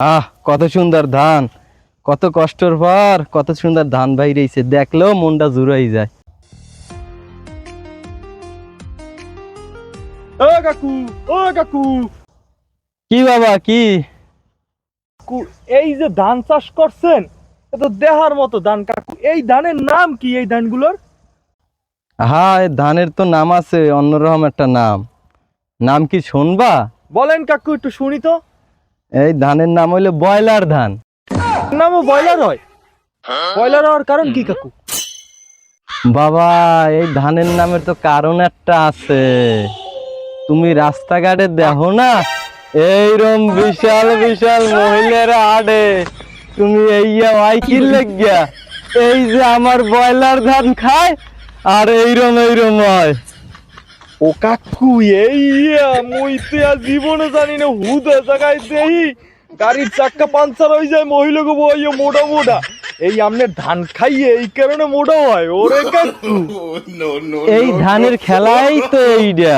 কত সুন্দর ধান, কত কষ্টের পর কত সুন্দর ধান বাইরেছে, দেখলেও মনটা জুড়াই যায়। ও কাকু, ও কাকু, কি বাবা কি? এই যে ধান চাষ করছেন, এত দেহার মতো ধান কাকু, এই ধানের নাম কি? এই ধানগুলোর এই ধানের তো নাম আছে, অন্যরকম একটা নাম। নাম কি শুনবা? বলেন কাকু, একটু শুনি তো। এই ধানের নাম হইলো ব্রয়লার ধান। নামও ব্রয়লার হয়? ব্রয়লার হওয়ার কারণ কি কাকু? বাবা, এই ধানের নামের তো কারণ একটা আছে। তুমি রাস্তাঘাটে দেখো না, এইরকম বিশাল বিশাল মহিলারা আড়ে, তুমি এই কি লেগিয়া এই যে আমার ব্রয়লার ধান খায় আর এইরম হয়। ও কাকু, এই মুই তো আর জীবনে জানি না, হুদা জায়গায় দেই গাড়ির চাক্কা পাঞ্চার হয়ে যায়, মহিলাকে বইয়ে মোটা মোটা। এই আমনে ধান খাইয়ে এই কারণে মোটা হয় ওরে কাকু। এই ধানের খেলাই তো এইটা।